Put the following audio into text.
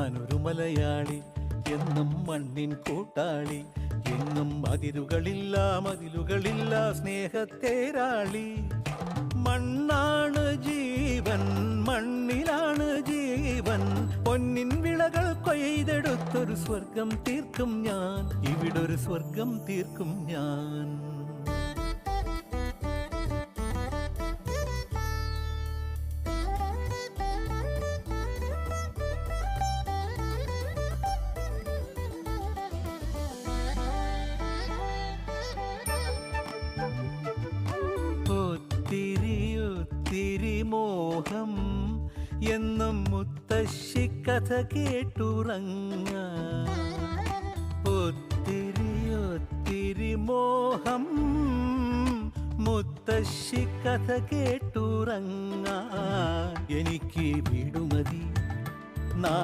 ഞാനൊരു മലയാളി, എന്നും മണ്ണിൻ കൂട്ടാളി, എന്നും മതിലുകളില്ല സ്നേഹത്തേരാളി. മണ്ണാണ് ജീവൻ, മണ്ണിലാണ് ജീവൻ, പൊന്നിൻ വിളകൾ കൊയ്തെടുത്തൊരു സ്വർഗം തീർക്കും ഞാൻ, ഇവിടൊരു സ്വർഗം തീർക്കും ഞാൻ. ഒത്തിരി മോഹം എന്നും മുത്തശ്ശി കഥ കേട്ടുറങ്ങാൻ. ഒത്തിരി മോഹം മുത്തശ്ശി കഥ കേട്ടുറങ്ങാൻ. എനിക്ക് വീടുമതി,